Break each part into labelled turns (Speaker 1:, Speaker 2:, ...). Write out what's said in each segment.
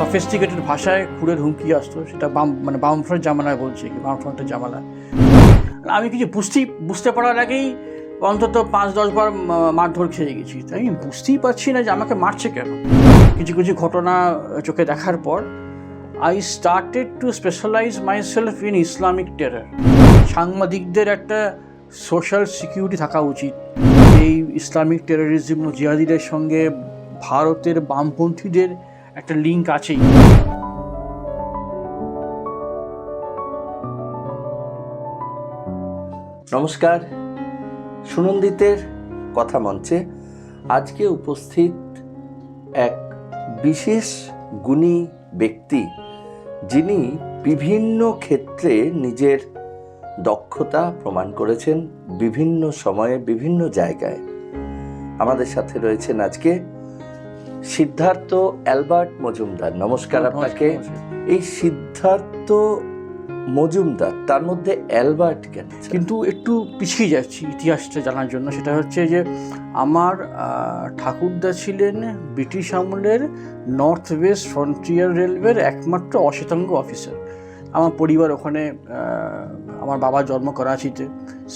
Speaker 1: Sophisticated ভাষায় খুঁড়ের হুমকি আসতো, সেটা বামফ্রন্ট জামানায় বলছে, কি বামফ্রন্টের জামানায়। আমি কিছু বুঝতে পারার আগেই অন্তত 5-10 বার মারধর খেয়ে গেছি। তাই আমি বুঝতেই পারছি না যে আমাকে মারছে কেন। কিছু কিছু ঘটনা চোখে দেখার পর I started to specialize myself in Islamic terror. সাংবাদিকদের একটা সোশ্যাল সিকিউরিটি থাকা উচিত। এই ইসলামিক টেররিজম ও জিহাদিদের সঙ্গে ভারতের বামপন্থীদের একটা লিঙ্ক আছেই।
Speaker 2: নমস্কার, সুনন্দিতের কথা মঞ্চে আজকে উপস্থিত এক বিশেষ গুণী ব্যক্তি, যিনি বিভিন্ন ক্ষেত্রে নিজের দক্ষতা প্রমাণ করেছেন বিভিন্ন সময়ে বিভিন্ন জায়গায়। আমাদের সাথে রয়েছেন আজকে সিদ্ধার্থ অ্যালবার্ট মজুমদার। নমস্কার আপনাকে। এই সিদ্ধার্থ মজুমদার, তার মধ্যে অ্যালবার্ট কেন?
Speaker 1: কিন্তু একটু পিছিয়ে যাচ্ছি ইতিহাসটা জানার জন্য। সেটা হচ্ছে যে আমার ঠাকুরদা ছিলেন ব্রিটিশ আমলের নর্থ ওয়েস্ট ফ্রন্টিয়ার রেলওয়ের একমাত্র অশ্বেতাঙ্গ অফিসার। আমার পরিবার ওখানে, আমার বাবার জন্ম করাচিতে,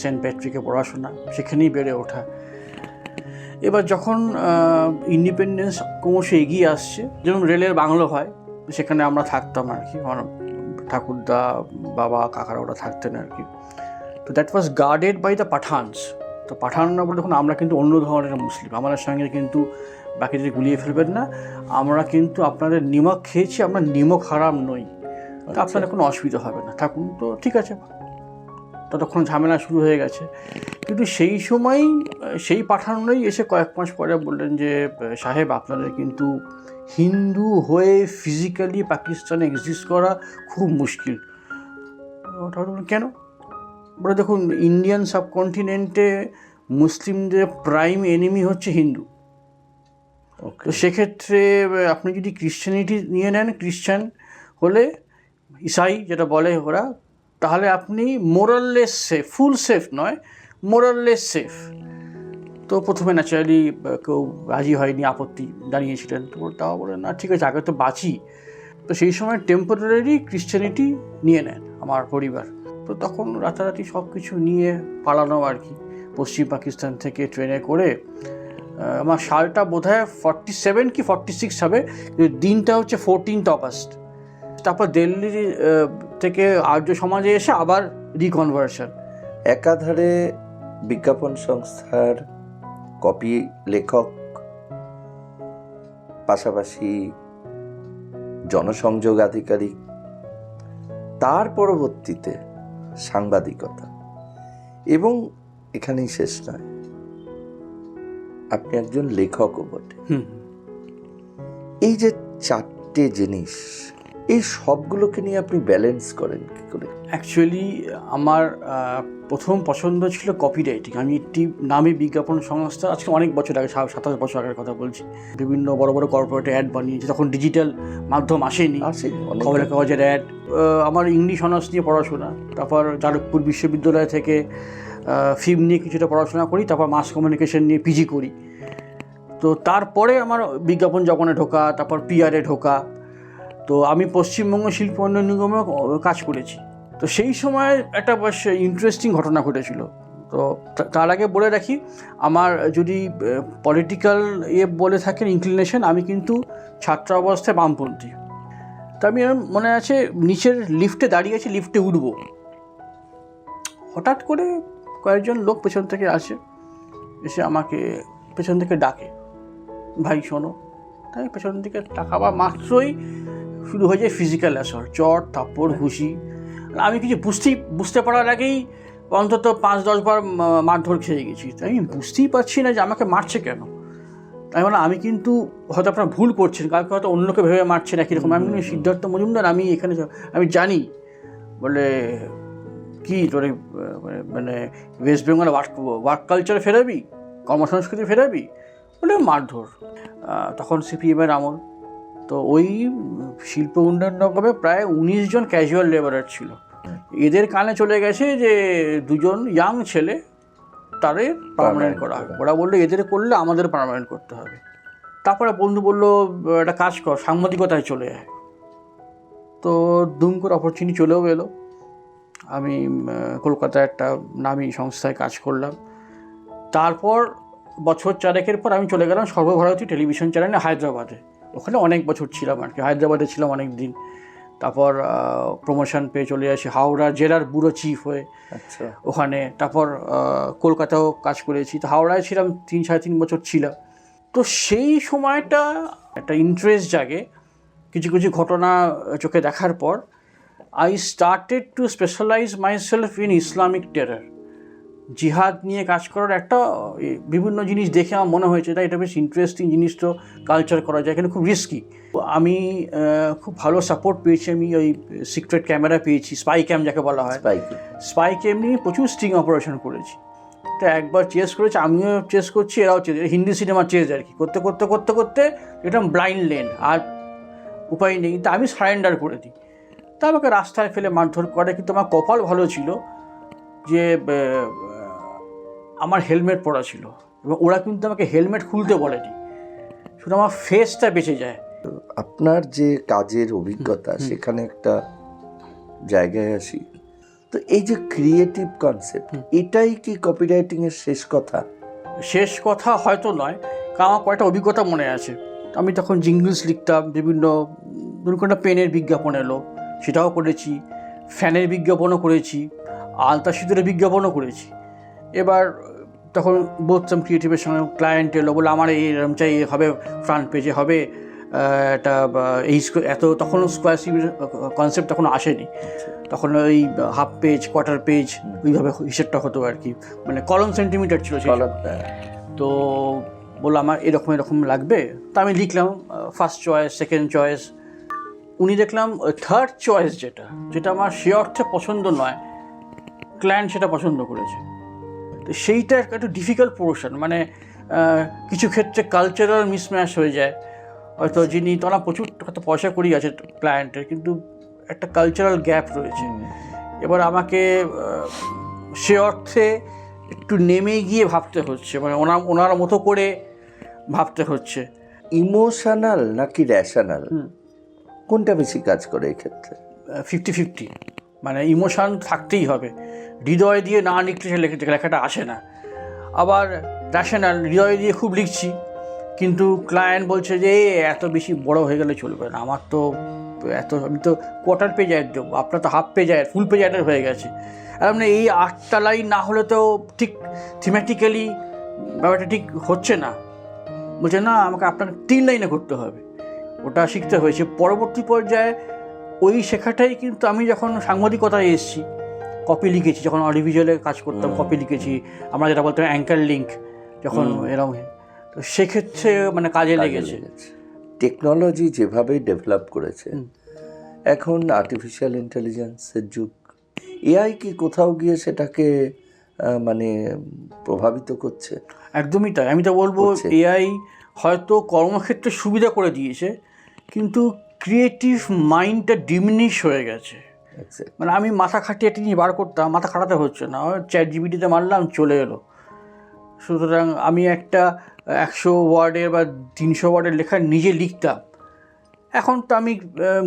Speaker 1: সেন্ট প্যাট্রিকে পড়াশোনা, সেখানেই বেড়ে ওঠা। এবার যখন ইন্ডিপেন্ডেন্স ক্রমশ এগিয়ে আসছে, যেমন রেলের বাংলো হয়, সেখানে আমরা থাকতাম আর কি। আমার ঠাকুরদা, বাবা, কাকারা ওরা থাকতেন আর কি। তো that was guarded by the Pathans. তো পাঠানরা বলে দেখুন, আমরা কিন্তু অন্য ধরনের মুসলিম, আমাদের সঙ্গে কিন্তু বাকিদের গুলিয়ে ফেলবেন না, আমরা কিন্তু আপনাদের নিমক খেয়েছি, আমরা নিমক হারাম নই, তো আপনাদের কোনো অসুবিধা হবে না, থাকুন। তো ঠিক আছে, ততক্ষণ ঝামেলা শুরু হয়ে গেছে। কিন্তু সেই সময়ই সেই পাঠানরাই এসে কয়েক মাস পরে বললেন যে সাহেব, আপনাদের কিন্তু হিন্দু হয়ে ফিজিক্যালি পাকিস্তানে এক্সিস্ট করা খুব মুশকিল। ওটা কেন? বলে দেখুন, ইন্ডিয়ান সাবকন্টিনেন্টে মুসলিমদের প্রাইম এনিমি হচ্ছে হিন্দু। তো সেক্ষেত্রে আপনি যদি ক্রিশ্চিয়ানিটি নিয়ে নেন, ক্রিশ্চান হলে, ইসাই যেটা বলে ওরা, তাহলে আপনি মোরাললেস সেফ, ফুল সেফ নয়, মোরাললেস সেফ। তো প্রথমে ন্যাচারালি কেউ রাজি হয়নি, আপত্তি জানিয়েছিলেন। তো তাও বলে না, ঠিক আছে, আগে তো বাঁচি। তো সেই সময় টেম্পোরারি ক্রিশ্চিয়ানিটি নিয়ে নেন আমার পরিবার। তো তখন রাতারাতি সব কিছু নিয়ে পালানো আর কি, পশ্চিম পাকিস্তান থেকে ট্রেনে করে। আমার সালটা বোধ হয় 47 কি 46 হবে, দিনটা হচ্ছে 14 অগাস্ট। তারপর দিল্লি থেকে আর্য সমাজে এসে আবার রিকনভার্সন।
Speaker 2: একাধারে বিজ্ঞাপন সংস্থার কপি লেখক, পাশাপাশি জনসংযোগ আধিকারিক, তার পরবর্তীতে সাংবাদিকতা, এবং এখানেই শেষ নয়, আপনি একজন লেখকও বটে। এই যে চারটে জিনিস, এই সবগুলোকে নিয়ে আপনি ব্যালেন্স করেন কি করে?
Speaker 1: অ্যাকচুয়ালি আমার প্রথম পছন্দ ছিল কপি রাইটিং। আমি একটি নামী বিজ্ঞাপন সংস্থা, আজকে অনেক বছর আগে, 27 বছর আগের কথা বলছি, বিভিন্ন বড় বড় কর্পোরেট অ্যাড বানিয়েছি। তখন ডিজিটাল মাধ্যম আসেনি, খবরের কাগজের অ্যাড। আমার ইংলিশ অনার্স নিয়ে পড়াশোনা, তারপর যাদবপুর বিশ্ববিদ্যালয় থেকে ফিল্ম নিয়ে কিছুটা পড়াশোনা করি, তারপর মাস কমিউনিকেশন নিয়ে পিজি করি। তো তারপরে আমার বিজ্ঞাপন জগনে ঢোকা, তারপর পিআরে ঢোকা। তো আমি পশ্চিমবঙ্গ শিল্প উন্নয়ন নিগমেও কাজ করেছি। তো সেই সময় একটা বেশ ইন্টারেস্টিং ঘটনা ঘটেছিল। তো তার আগে বলে রাখি, আমার যদি পলিটিক্যাল বলে থাকেন ইনক্লিনেশন, আমি কিন্তু ছাত্র অবস্থায় বামপন্থী। তা আমি মনে আছে নিচের লিফটে দাঁড়িয়ে আছি, লিফটে উঠবো, হঠাৎ করে কয়েকজন লোক পেছন থেকে আসে, এসে আমাকে পেছন থেকে ডাকে, ভাই শোনো। তাই পেছন থেকে টাকাবা মাত্রই শুরু হয়ে যায় ফিজিক্যাল অ্যাসল্ট, চট, থাপ্পড়, ঘুষি। আমি কিছু বুঝতে পারার আগেই অন্তত 5-10 বার মারধর খেয়ে গেছি। তাই আমি বুঝতেই পারছি না যে আমাকে মারছে কেন। তাই মানে আমি কিন্তু হয়তো আপনারা ভুল করছেন, কালকে হয়তো অন্যকে ভেবে মারছেন একই রকম। আমি সিদ্ধার্থ মজুমদার, আমি এখানে, আমি জানি। বলে কি তোর মানে ওয়েস্ট বেঙ্গল ওয়ার্ক কালচার ফেরাবি, কর্মসংস্কৃতি ফেরাবি? বলে মারধর। তখন সিপিএমের আমল। তো ওই শিল্প উন্নয়ন নিগমে প্রায় 19 জন ক্যাজুয়াল লেবারার ছিল। এদের কানে চলে গেছে যে 2 জন ইয়াং ছেলে, তাদের পার্মানেন্ট করা হবে। ওরা বললো এদের করলে আমাদের পার্মানেন্ট করতে হবে। তারপরে বন্ধু বললো একটা কাজ কর, সাংবাদিকতায় চলে যায়। তো দুম করে অপরচুনিটি চলেও এলো। আমি কলকাতায় একটা নামী সংস্থায় কাজ করলাম। তারপর বছর 4 পর আমি চলে গেলাম সর্বভারতীয় টেলিভিশন চ্যানেলে হায়দ্রাবাদে। ওখানে অনেক বছর ছিলাম আর কি, হায়দ্রাবাদে ছিলাম অনেক দিন। তারপর প্রমোশন পেয়ে চলে আসি হাওড়া জেলার ব্যুরো চিফ হয়ে।
Speaker 2: আচ্ছা,
Speaker 1: ওখানে তারপর কলকাতাও কাজ করেছি। তো হাওড়ায় ছিলাম 3-3.5 বছর ছিলাম। তো সেই সময়টা একটা ইন্টারেস্ট জাগে কিছু কিছু ঘটনা চোখে দেখার পর। I started to specialize myself in Islamic terror. জিহাদ নিয়ে কাজ করার একটা বিভিন্ন জিনিস দেখে আমার মনে হয়েছে এটা বেশ ইন্টারেস্টিং জিনিস, তো কালচার করা যায়, এখানে খুব রিস্কি। আমি খুব ভালো সাপোর্ট পেয়েছি। আমি ওই সিক্রেট ক্যামেরা পেয়েছি, স্পাই ক্যাম যাকে বলা হয়। স্পাই ক্যাম নিয়ে প্রচুর স্টিং অপারেশন করেছি। তো একবার চেস করেছি, আমিও চেস করছি, এরাও চেস, হিন্দি সিনেমার চেস আর কি। করতে করতে করতে করতে এটা ব্লাইন্ড লেন, আর উপায় নেই। তা আমি সারেন্ডার করে দিই। তা আমাকে রাস্তায় ফেলে মারধর করে, কিন্তু আমার কপাল ভালো ছিল যে আমার হেলমেট পরা ছিল, এবং ওরা কিন্তু আমাকে হেলমেট খুলতে বলেনি, শুধু আমার ফেসটা বেঁচে যায়।
Speaker 2: আপনার যে কাজের অভিজ্ঞতা, সেখানে একটা জায়গায় আসি। তো এই যে ক্রিয়েটিভ কনসেপ্ট, এটাই কি কপিরাইটিং এর শেষ কথা?
Speaker 1: শেষ কথা হয়তো নয়, কারণ আমার কয়েকটা অভিজ্ঞতা মনে আছে। আমি তখন জিঙ্গলস লিখতাম, বিভিন্ন ধরুন কোনো পেনের বিজ্ঞাপন এলো সেটাও করেছি, ফ্যানের বিজ্ঞাপনও করেছি, আলতা সিঁদুরের বিজ্ঞাপনও করেছি। এবার তখন বলতাম ক্রিয়েটিভের সঙ্গে, ক্লায়েন্ট এলো, বলে আমার এরকম চাই, হবে ফ্রন্ট পেজে, হবে একটা এই এত, তখন স্কোয়ার সিমের কনসেপ্ট তখন আসেনি। তখন ওই হাফ পেজ, কোয়ার্টার পেজ, ওইভাবে হিসেবটা হতো আর কি, মানে কলম সেন্টিমিটার ছিল সেই। তো বললো আমার এরকম এরকম লাগবে। তা আমি লিখলাম ফার্স্ট চয়েস, সেকেন্ড চয়েস। উনি দেখলাম থার্ড চয়েস যেটা আমার সে অর্থে পছন্দ নয়, ক্লায়েন্ট সেটা পছন্দ করেছে। তো সেইটা একটু ডিফিকাল্ট পোর্শন, মানে কিছু ক্ষেত্রে কালচারাল মিসম্যাচ হয়ে যায়। হয়তো যিনি তোরা প্রচুর কত পয়সা করি আছে ক্লায়েন্টের, কিন্তু একটা কালচারাল গ্যাপ রয়েছে। এবার আমাকে সে অর্থে একটু নেমে গিয়ে ভাবতে হচ্ছে, মানে ওনার মতো করে ভাবতে হচ্ছে।
Speaker 2: ইমোশনাল নাকি র্যাশনাল, কোনটা বেশি কাজ করে এক্ষেত্রে?
Speaker 1: 50-50, মানে ইমোশান থাকতেই হবে, হৃদয় দিয়ে না লিখলে লেখাটা আসে না। আবার র্যাশনাল, হৃদয় দিয়ে খুব লিখছি, কিন্তু ক্লায়েন্ট বলছে যে এত বেশি বড় হয়ে গেলে চলবে না, আমার তো আমি তো কোয়ার্টার পেজ অ্যাড দেবো, আপনার তো half page ad, full page অ্যাডের হয়ে গেছে। আর মানে এই 8টা লাইন না হলে তো ঠিক থিমেটিক্যালি ব্যাপারটা ঠিক হচ্ছে না। বলছে না, আমাকে আপনাকে 3 লাইনে করতে হবে। ওটা শিখতে হয়েছে। পরবর্তী পর্যায়ে ওই শেখাটাই কিন্তু আমি যখন সাংবাদিকতায় এসেছি, কপি লিখেছি, যখন অডিওভিজুয়ালে কাজ করতাম কপি লিখেছি, আমরা যেটা বলতাম অ্যাঙ্কার লিঙ্ক, যখন এরকম, তো সেক্ষেত্রে মানে কাজে লেগেছে।
Speaker 2: টেকনোলজি যেভাবে ডেভেলপ করেছে, এখন আর্টিফিশিয়াল ইন্টেলিজেন্সের যুগ, এআই কি কোথাও গিয়ে সেটাকে মানে প্রভাবিত করছে?
Speaker 1: একদমই তাই। আমি তো বলবো এআই হয়তো কর্মক্ষেত্রে সুবিধা করে দিয়েছে, কিন্তু ক্রিয়েটিভ মাইন্ডটা ডিমিনিশ হয়ে গেছে। মানে আমি মাথা খাটিয়ে একটা জিনিস বার করতাম, মাথা খাটাতে হচ্ছে না, চ্যাট জিপিটিতে মারলাম চলে এলো। সুতরাং আমি একটা 100 ওয়ার্ডের বা 300 ওয়ার্ডের লেখা নিজে লিখতাম, এখন তো আমি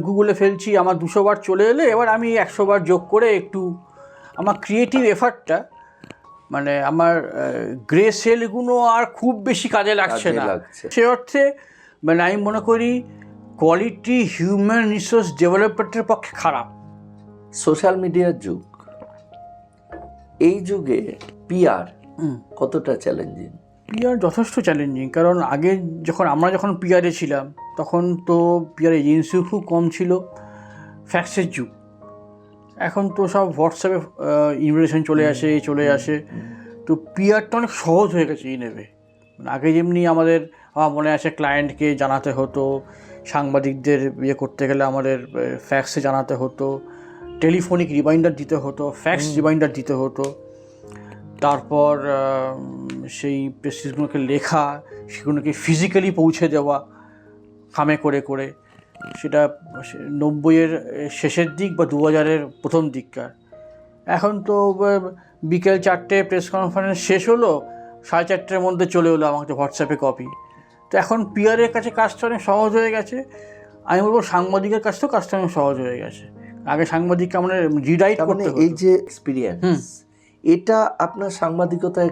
Speaker 1: গুগলে ফেলছি, আমার 200 ওয়ার্ড চলে এলে এবার আমি 100 ওয়ার্ড যোগ করে একটু আমার ক্রিয়েটিভ এফার্টটা, মানে আমার গ্রে সেলগুলো আর খুব বেশি কাজে লাগছে না। সে অর্থে মানে আমি মনে করি কোয়ালিটি হিউম্যান রিসোর্স ডেভেলপমেন্টের পক্ষে খারাপ।
Speaker 2: সোশ্যাল মিডিয়ার যুগ, এই যুগে পিআর কতটা চ্যালেঞ্জিং?
Speaker 1: পিআর যথেষ্ট চ্যালেঞ্জিং, কারণ আগে আমরা যখন পিআরে ছিলাম তখন তো পিআর এজেন্সিও খুব কম ছিল, ফ্যাক্সের যুগ। এখন তো সব হোয়াটসঅ্যাপে ইনভিটেশন চলে আসে, তো পিআরটা অনেক সহজ হয়ে গেছে নেবে। মানে আগে যেমনি আমার মনে আছে ক্লায়েন্টকে জানাতে হতো, সাংবাদিকদের করতে গেলে আমাদের ফ্যাক্সে জানাতে হতো, টেলিফোনিক রিমাইন্ডার দিতে হতো, ফ্যাক্স রিমাইন্ডার দিতে হতো, তারপর সেই পেসেজগুলোকে লেখা, সেগুলোকে ফিজিক্যালি পৌঁছে দেওয়া খামে করে করে, সেটা 90-এর শেষের দিক বা 2000-এর প্রথম দিককার। এখন তো বিকেল 4টে প্রেস কনফারেন্স শেষ হলো, 4:30-এর মধ্যে চলে এলো আমাকে হোয়াটসঅ্যাপে কপি। তো এখন পিআরের কাছে কাজটা অনেক সহজ হয়ে গেছে। আমি বলবো সাংবাদিকের কাজটাও অনেক সহজ হয়ে গেছে। আগে সাংবাদিককে আমরা রিরাইট করতে হতো।
Speaker 2: এই যে এক্সপিরিয়েন্স, এটা আপনার সাংবাদিকতায়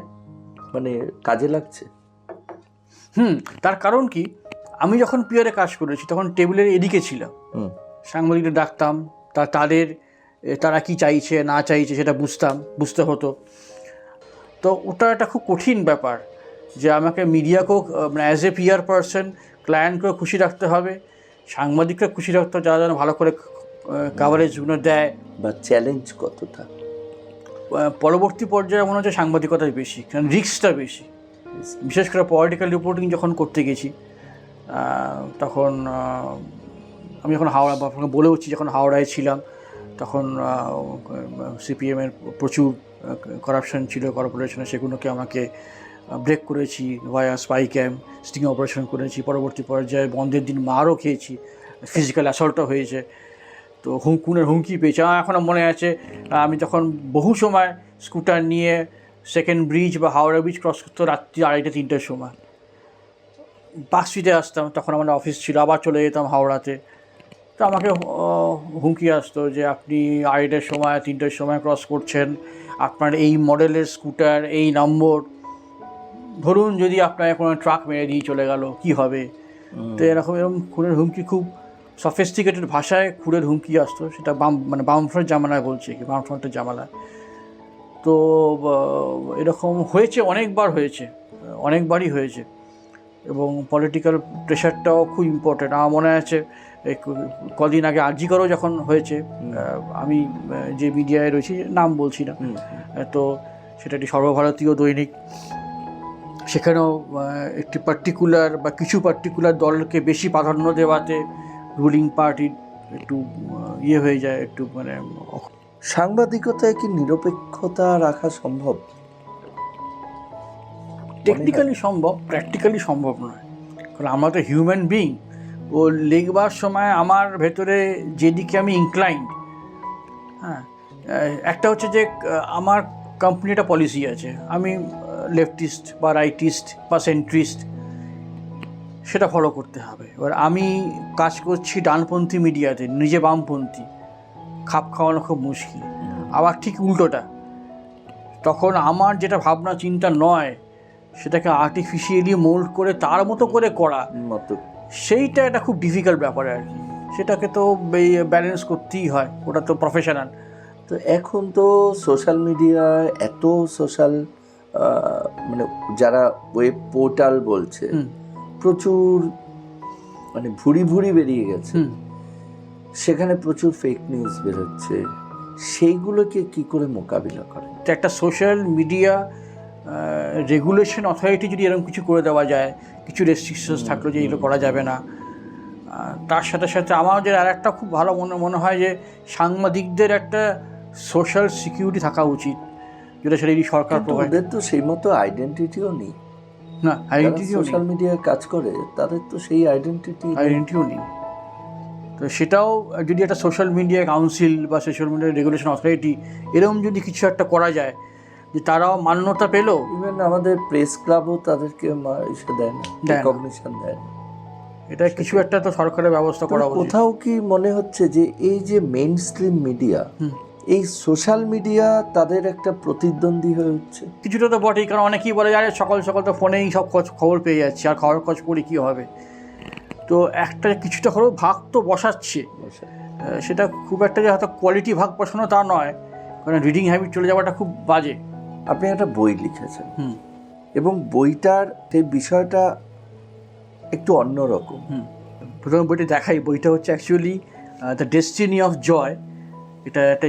Speaker 2: মানে কাজে লাগছে?
Speaker 1: তার কারণ কি, আমি যখন পিয়ারে কাজ করেছি তখন টেবিলের এদিকে ছিলাম, সাংবাদিকদের ডাকতাম, তারা কি চাইছে না চাইছে সেটা বুঝতে হতো। তো ওটা একটা খুব কঠিন ব্যাপার যে আমাকে মিডিয়াকেও মানে অ্যাজ এ পিয়ার পারসন ক্লায়েন্টকেও খুশি রাখতে হবে, সাংবাদিককে খুশি রাখতে হবে, যারা যেন ভালো করে কাভারেজগুলো দেয়।
Speaker 2: বা চ্যালেঞ্জ কতটা?
Speaker 1: পরবর্তী পর্যায়ে মনে হচ্ছে সাংবাদিকতাই বেশি, কারণ রিস্কটা বেশি। বিশেষ করে পলিটিক্যাল রিপোর্টিং যখন করতে গেছি তখন আমি যখন আপনাকে বলেওছি যখন হাওড়ায় ছিলাম তখন সিপিএমের প্রচুর করাপশন ছিল কর্পোরেশনে, সেগুলোকে আমাকে ব্রেক করেছি ভায়া স্পাই ক্যাম্প, স্টিং অপারেশন করেছি। পরবর্তী পর্যায়ে বন্ধের দিন মারও খেয়েছি, ফিজিক্যাল অ্যাসল্টও হয়েছে, তো খুনের হুমকি পেয়েছি। আমার এখনও মনে আছে আমি তখন বহু সময় স্কুটার নিয়ে সেকেন্ড ব্রিজ বা হাওড়া ব্রিজ ক্রস করতে রাত্রি 2:30-3টের সময়, পার্কস্ট্রিটে আসতাম, তখন আমার অফিস ছিল, আবার চলে যেতাম হাওড়াতে। তো আমাকে হুমকি আসতো যে আপনি 2:30-এর সময় 3টের সময় ক্রস করছেন, আপনার এই মডেলের স্কুটার, এই নম্বর, ধরুন যদি আপনার কোনো ট্রাক মেরে দিয়ে চলে গেল কী হবে। তো এরকম খুনের হুমকি, খুব সফিস্টিকেটেড ভাষায় খুনের হুমকি আসতো। সেটা বামফ্রন্ট জামানায় বলছে কি, বামফ্রন্টের জামানায়। তো এরকম হয়েছে, অনেকবারই হয়েছে। এবং পলিটিক্যাল প্রেশারটাও খুব ইম্পর্টেন্ট। আমার মনে আছে কদিন আগে আরজি করও যখন হয়েছে, আমি যে মিডিয়ায় রয়েছি নাম বলছি না, তো সেটা একটি সর্বভারতীয় দৈনিক, সেখানেও একটি পার্টিকুলার বা কিছু পার্টিকুলার দলকে বেশি প্রাধান্য দেওয়াতে রুলিং পার্টির একটু হয়ে যায়, একটু মানে।
Speaker 2: সাংবাদিকতায় কি নিরপেক্ষতা রাখা সম্ভব?
Speaker 1: টেকনিক্যালি সম্ভব, প্র্যাকটিক্যালি সম্ভব নয়। কারণ আমরা তো হিউম্যান বিইং। ও লিখবার সময় আমার ভেতরে যেদিকে আমি ইনক্লাইন্ড, একটা হচ্ছে যে আমার কোম্পানিটা পলিসি আছে, আমি লেফটিস্ট বা রাইটিস্ট বা সেন্ট্রিস্ট, সেটা ফলো করতে হবে। এবার আমি কাজ করছি ডানপন্থী মিডিয়াতে, নিজে বামপন্থী, খাপ খাওয়ানো খুব মুশকিল। আবার ঠিক উল্টোটা, তখন আমার যেটা ভাবনা চিন্তা নয় সেটাকে আর্টিফিশিয়ালি মোল্ড করে তার মতো করে করা, সেইটা একটা খুব ডিফিকাল্ট ব্যাপার আর কি। সেটাকে তো ব্যালেন্স করতেই হয়, ওটা তো প্রফেশনাল।
Speaker 2: তো এখন তো সোশ্যাল মিডিয়ায় এত সোশ্যাল মানে যারা ওয়েব পোর্টাল বলছে প্রচুর, মানে ভুরি বেরিয়ে গেছে, সেখানে প্রচুর ফেক নিউজ বেরোচ্ছে, সেইগুলোকে কি করে মোকাবিলা করে?
Speaker 1: একটা সোশ্যাল মিডিয়া রেগুলেশন অথরিটি যদি এরকম কিছু করে দেওয়া যায়, কিছু রেস্ট্রিকশনস থাকলো যে এগুলো করা যাবে না, তার সাথে সাথে আমাদের আর একটা খুব ভালো মনে হয় যে সাংবাদিকদের একটা সোশ্যাল সিকিউরিটি থাকা উচিত, যেটা সেটা সরকার প্রোভাইড।
Speaker 2: ওদের তো সেই মতো আইডেন্টিটিও নেই,
Speaker 1: না আইডেন্টিটিও
Speaker 2: সোশ্যাল মিডিয়ায় কাজ করে, তাদের তো সেই আইডেন্টিটিও
Speaker 1: নেই। তো সেটাও যদি একটা সোশ্যাল মিডিয়া কাউন্সিল বা সোশ্যাল মিডিয়া রেগুলেশন অথরিটি এরকম যদি কিছু একটা করা যায়, যে তারাও মান্যতা পেল।
Speaker 2: ইভেন আমাদের প্রেস ক্লাবও তাদেরকে দেয় না, রেকগনিশন দেয় না।
Speaker 1: এটা কিছু একটা তো সরকারের ব্যবস্থা করা উচিত।
Speaker 2: কোথাও কি মনে হচ্ছে যে এই যে মেইন স্ট্রিম মিডিয়া, এই সোশ্যাল মিডিয়া তাদের একটা প্রতিদ্বন্দ্বী হয়ে উঠছে?
Speaker 1: কিছুটা তো বটেই, কারণ অনেকেই বলে আরে সকাল তো ফোনেই সব খবর পেয়ে যাচ্ছে, আর খবর পড়ে কী হবে। তো একটা কিছুটা হলেও ভাগ তো বসাচ্ছে, সেটা খুব একটা যে হয়তো কোয়ালিটি ভাগ বসানো তা নয়, কারণ রিডিং হ্যাবিট চলে যাওয়াটা খুব বাজে।
Speaker 2: আপনি একটা বই লিখেছেন এবং বইটার সেই বিষয়টা একটু অন্যরকম।
Speaker 1: প্রথম বইটা দেখাই, বইটা হচ্ছে actually the destiny of Joy. এটা একটা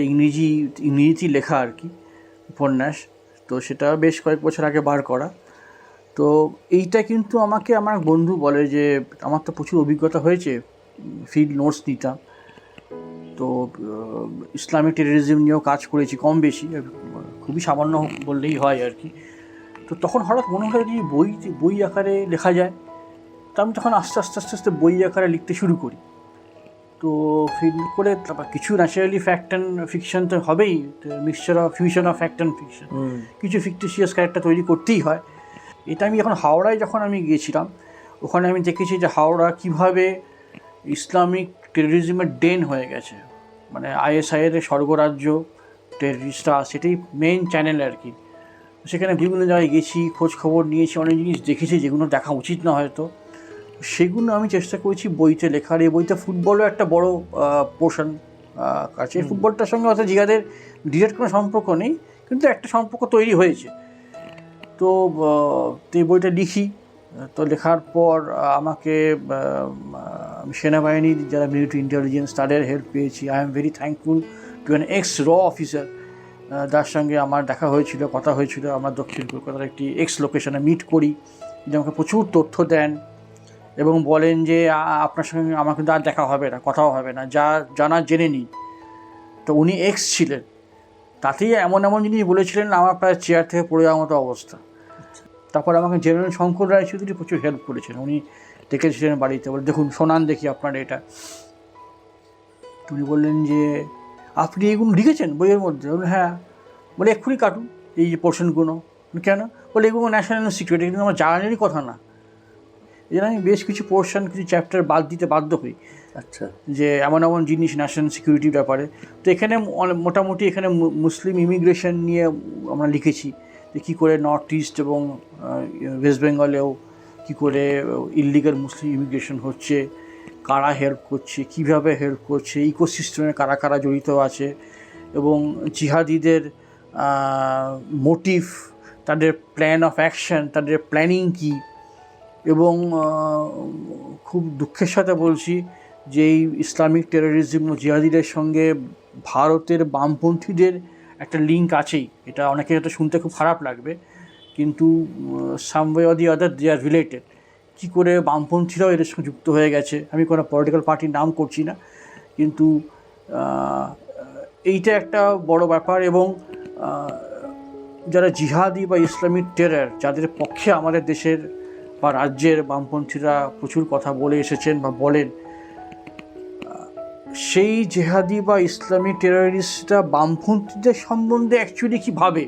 Speaker 1: ইংরেজিতে লেখা আর কি উপন্যাস, তো সেটা বেশ কয়েক বছর আগে বার করা। তো এইটা কিন্তু আমাকে আমার বন্ধু বলে যে আমার তো প্রচুর অভিজ্ঞতা হয়েছে, ফিল্ড নোটস নিতাম, তো ইসলামিক টেররিজম নিয়েও কাজ করেছি কম বেশি, খুবই সামান্য বললেই হয় আর কি। তো তখন হঠাৎ মনে হয় যে বই আকারে লেখা যায়। তো আমি তখন আস্তে আস্তে বই আকারে লিখতে শুরু করি। তো ফিল করে তারপর কিছু ন্যাচারালি ফ্যাক্ট অ্যান্ড ফিকশন তো হবেই, mixture of fusion of fact and fiction, কিছু ফিকটিশিয়াস ক্যারেক্টার তৈরি করতেই হয়। এটা আমি এখন হাওড়ায় যখন আমি গিয়েছিলাম, ওখানে আমি দেখেছি যে হাওড়া কীভাবে ইসলামিক টেররিজমের ডেন হয়ে গেছে, মানে আইএসআইয়ের স্বর্গরাজ্য, টেররিস্টরা, সেটাই মেইন চ্যানেল আর কি। সেখানে বিভিন্ন জায়গায় গেছি, খোঁজ খবর নিয়েছি, অনেক জিনিস দেখেছি যেগুলো দেখা উচিত না হয়তো, সেগুলো আমি চেষ্টা করেছি বইতে লেখার। এই বইতে ফুটবলও একটা বড় পোর্শন আছে। ফুটবলটার সঙ্গে অর্থাৎ জিহাদের ডিরেক্ট কোনো সম্পর্ক নেই, কিন্তু একটা সম্পর্ক তৈরি হয়েছে। তো এই বইটা লিখি। তো লেখার পর আমাকে সেনাবাহিনীর যারা মিলিটারি ইন্টেলিজেন্স, তাদের হেল্প পেয়েছি। I am very thankful to an x র অফিসার, যার সঙ্গে আমার দেখা হয়েছিল, কথা হয়েছিল। আমরা দক্ষিণ কলকাতার একটি এক্স লোকেশনে মিট করি, যে আমাকে প্রচুর তথ্য দেন এবং বলেন যে আপনার সঙ্গে আমার কিন্তু আর দেখা হবে না, কথাও হবে না, যা জানা জেনে নিই। তো উনি এক্স ছিলেন, তাতেই এমন এমন জিনিস বলেছিলেন আমার প্রায় চেয়ার থেকে পড়ে যাওয়ার মতো অবস্থা। তারপর আমাকে জেনারেল শঙ্কর রায়চৌধুরী প্রচুর হেল্প করেছেন। উনি ডেকেছিলেন বাড়িতে, বলে দেখুন শোনান দেখি আপনার এটা। উনি বললেন যে আপনি এগুলো লিখেছেন বইয়ের মধ্যে? বললেন হ্যাঁ। বলে এক্ষুনি কাটুন এই যে পোর্শনগুলো। কেন? বলে এগুলো ন্যাশনাল সিকিউরিটি, কিন্তু আমার জানারই কথা না। এই জন্য আমি বেশ কিছু পোর্শন, কিছু চ্যাপ্টার বাদ দিতে বাধ্য হই।
Speaker 2: আচ্ছা,
Speaker 1: যে এমন এমন জিনিস ন্যাশনাল সিকিউরিটির ব্যাপারে। তো এখানে মোটামুটি এখানে মুসলিম ইমিগ্রেশন নিয়ে আমরা লিখেছি, যে কী করে নর্থ ইস্ট এবং ওয়েস্ট বেঙ্গলেও কী করে ইললিগাল মুসলিম ইমিগ্রেশন হচ্ছে, কারা হেল্প করছে, কীভাবে হেল্প করছে, ইকোসিস্টেমে কারা কারা জড়িত আছে, এবং জিহাদিদের মোটিভ, তাদের প্ল্যান অফ অ্যাকশন, তাদের প্ল্যানিং কী। এবং খুব দুঃখের সাথে বলছি যে এই ইসলামিক টেররিজম ও জিহাদিদের সঙ্গে ভারতের বামপন্থীদের একটা লিঙ্ক আছেই। এটা অনেকের হয়তো শুনতে খুব খারাপ লাগবে, কিন্তু some way or the other they are related. কী করে বামপন্থীরাও এদের সঙ্গে যুক্ত হয়ে গেছে, আমি কোনো পলিটিক্যাল পার্টির নাম করছি না, কিন্তু এইটা একটা বড় ব্যাপার। এবং যারা জিহাদি বা ইসলামিক টেরর, যাদের পক্ষে আমাদের দেশের বা রাজ্যের বামপন্থীরা প্রচুর কথা বলে এসেছেন বা বলেন, সেই জেহাদি বা ইসলামিক টেররিস্টরা বামপন্থীদের সম্বন্ধে অ্যাকচুয়ালি কী ভাবে,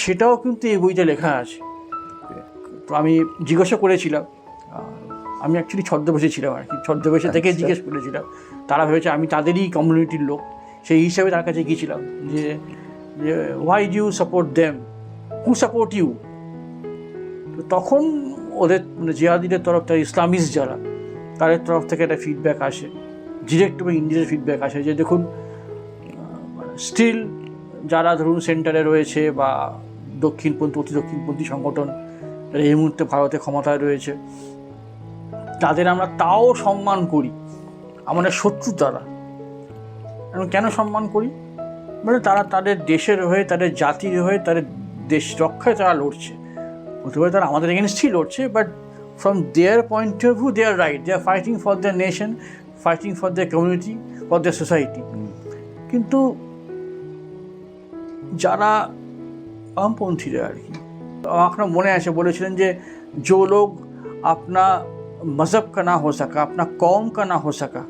Speaker 1: সেটাও কিন্তু এই বইতে লেখা আছে। তো আমি জিজ্ঞাসা করেছিলাম, আমি অ্যাকচুয়ালি ছদ্মবেশে ছিলাম আর কি, ছদ্মবেশে থেকে জিজ্ঞেস করেছিলাম। তারা ভেবেছে আমি তাদেরই কমিউনিটির লোক, সেই হিসাবে তার কাছে গিয়েছিলাম যে why do you support them, who support you. তো তখন ওদের মানে জিহাদিদের তরফ থেকে, ইসলামিস্ট যারা, তাদের তরফ থেকে একটা ফিডব্যাক আসে, ডিরেক্ট এবং ইনডিরেক্ট ফিডব্যাক আসে, যে দেখুন স্টিল যারা ধরুন সেন্টারে রয়েছে বা দক্ষিণপন্থী, অতি দক্ষিণপন্থী সংগঠন এই মুহূর্তে ভারতে ক্ষমতায় রয়েছে, তাদের আমরা তাও সম্মান করি। আমাদের শত্রু তারা, কেন সম্মান করি? মানে তারা তাদের দেশের হয়ে, তাদের জাতির হয়ে, তাদের দেশ রক্ষায় তারা লড়ছে। হতে পারে তারা আমাদের এগেনস্টই লড়ছে, but from their point of view they are right, they are fighting for their nation, fighting for their community, for their society. কিন্তু যারা বামপন্থীরা আর কি, আপনার মনে আছে বলেছিলেন যে जो लोग अपना मज़हब का ना हो सका, अपना कौम का ना हो सका,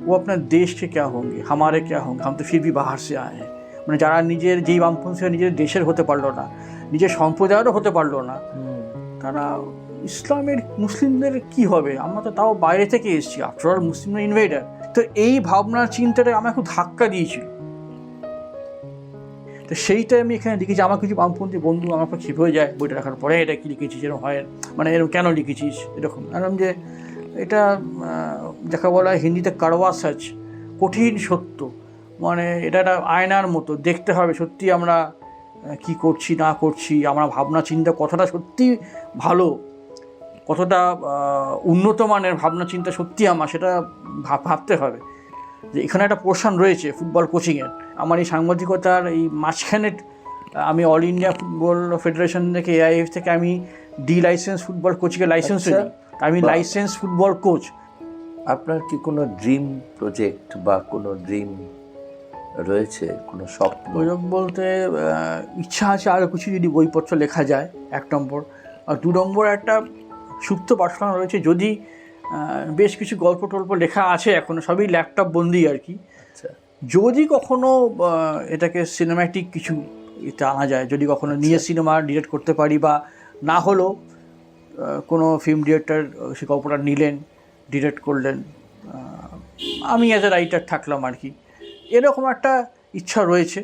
Speaker 1: वो अपने देश के क्या होंगे, हमारे क्या होंगे, हम तो फिर भी बाहर से आए हैं। মানে যারা নিজের, যেই বামপন্থীরা নিজের দেশের হতে পারলো না, নিজের সম্প্রদায়েরও হতে পারলো না, তারা ইসলামের মুসলিমদের কি হবে? আমরা তো তাও বাইরে থেকে এসেছি, আফটার অল মুসলিমরা ইনভেডার। তো এই ভাবনার চিন্তাটা আমার খুব ধাক্কা দিয়েছিল। তো সেইটাই আমি এখানে লিখেছি। আমার কিছু বামপন্থী বন্ধু আমার পর ক্ষেপে হয়ে যায় বইটা রাখার পরে, এটা কী লিখেছিস, এরকম হয়, মানে এরকম কেন লিখেছিস এরকম। এরকম যে এটা দেখা বলা হয় হিন্দিতে কারওয়া সচ, কঠিন সত্য, মানে এটা একটা আয়নার মতো, দেখতে হবে সত্যি আমরা কি করছি না করছি, আমরা ভাবনা চিন্তা কতটা সত্যি ভালো, কতটা উন্নত মানের ভাবনা চিন্তা সত্যি আমার, সেটা ভাবতে হবে। যে এখানে একটা পোর্শন রয়েছে ফুটবল কোচিংয়ের। আমার এই সাংবাদিকতার এই মাঝখানে আমি অল ইন্ডিয়া ফুটবল ফেডারেশন থেকে, এআইএফ থেকে আমি ডি লাইসেন্স ফুটবল কোচিংয়ের লাইসেন্সও নিই, আমি লাইসেন্স ফুটবল কোচ।
Speaker 2: আপনার কি কোনো ড্রিম প্রজেক্ট বা কোনো ড্রিম রয়েছে, কোনো স্বপ্ন?
Speaker 1: প্রজেক্ট বলতে ইচ্ছা আছে আরও কিছু যদি বইপত্র লেখা যায়, 1 নম্বর। আর 2 নম্বর একটা সুপ্ত বাসনা রয়েছে, যদি বেশ কিছু গল্প টল্প লেখা আছে এখনও, সবই ল্যাপটপ বন্দি আর কি।
Speaker 2: আচ্ছা,
Speaker 1: যদি কখনো এটাকে সিনেম্যাটিক কিছু এটা আনা যায়, যদি কখনো নিয়ে সিনেমা ডিরেক্ট করতে পারি, বা না হলেও কোনো ফিল্ম ডিরেক্টর সে গল্পটা নিলেন, ডিরেক্ট করলেন, আমি অ্যাজ এ রাইটার থাকলাম আর কি, এরকম একটা ইচ্ছা রয়েছে।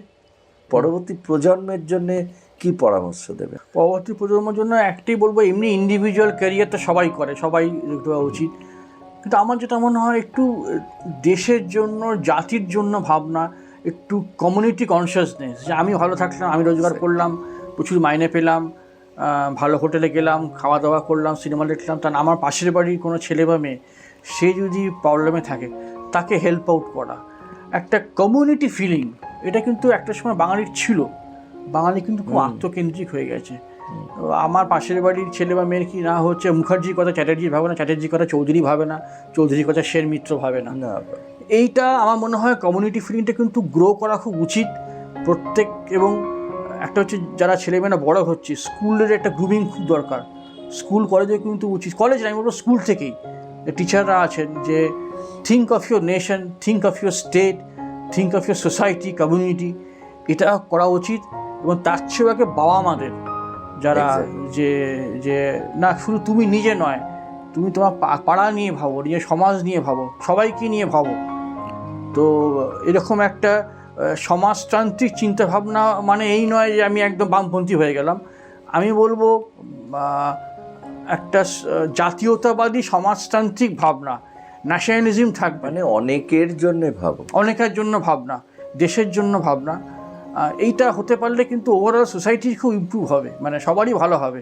Speaker 2: পরবর্তী প্রজন্মের জন্য কি পরামর্শ দেবে?
Speaker 1: পরবর্তী প্রজন্মের জন্য একটাই বলবো, এমনি ইন্ডিভিজুয়াল ক্যারিয়ার তো সবাই করে, সবাই দেওয়া উচিত, কিন্তু আমার যেটা মনে হয় একটু দেশের জন্য, জাতির জন্য ভাবনা, একটু কমিউনিটি কনসিয়াসনেস, যে আমি ভালো থাকলাম, আমি রোজগার করলাম, প্রচুর মাইনে পেলাম, ভালো হোটেলে গেলাম, খাওয়া দাওয়া করলাম, সিনেমা দেখলাম, তার আমার পাশের বাড়ির কোনো ছেলে বা মেয়ে সে যদি প্রবলেমে থাকে তাকে হেল্প আউট করা, একটা কমিউনিটি ফিলিং, এটা কিন্তু একটা সময় বাঙালির ছিল। বাঙালি কিন্তু খুব আত্মকেন্দ্রিক হয়ে গেছে। আমার পাশের বাড়ির ছেলে বা মেয়ের কি না হচ্ছে, মুখার্জির কথা চ্যাটার্জি ভাবে না, চ্যাটার্জির কথা চৌধুরী ভাবে না, চৌধুরীর কথা সেন মিত্র ভাবে না। এইটা আমার মনে হয় কমিউনিটি ফিলিংটা কিন্তু গ্রো করা খুব উচিত প্রত্যেক, এবং একটা হচ্ছে যারা ছেলেমেয়েরা বড় হচ্ছে, স্কুলের একটা গ্রুমিং খুব দরকার। স্কুল কলেজে কিন্তু উচিত, কলেজ আমি বলবো স্কুল থেকেই টিচাররা আছেন, যে think of your nation, think of your state, think of your society, community, এটা করা উচিত। এবং তার চেয়েও আগে বাবা মাদের, যারা যে যে না শুধু তুমি নিজে নয়, তুমি তোমার পাড়া নিয়ে ভাবো, নিজের সমাজ নিয়ে ভাবো, সবাইকে নিয়ে ভাবো। তো এরকম একটা সমাজতান্ত্রিক চিন্তাভাবনা মানে এই নয় যে আমি একদম বামপন্থী হয়ে গেলাম, আমি বলবো একটা জাতীয়তাবাদী সমাজতান্ত্রিক ভাবনা, ন্যাশনালিজম থাকবে,
Speaker 2: মানে অনেকের জন্য ভাবো,
Speaker 1: অনেকের জন্য ভাবনা, দেশের জন্য ভাবনা। এইটা হতে পারলে কিন্তু ওভারঅল সোসাইটি খুব ইমপ্রুভ হবে, মানে সবারই ভালো হবে।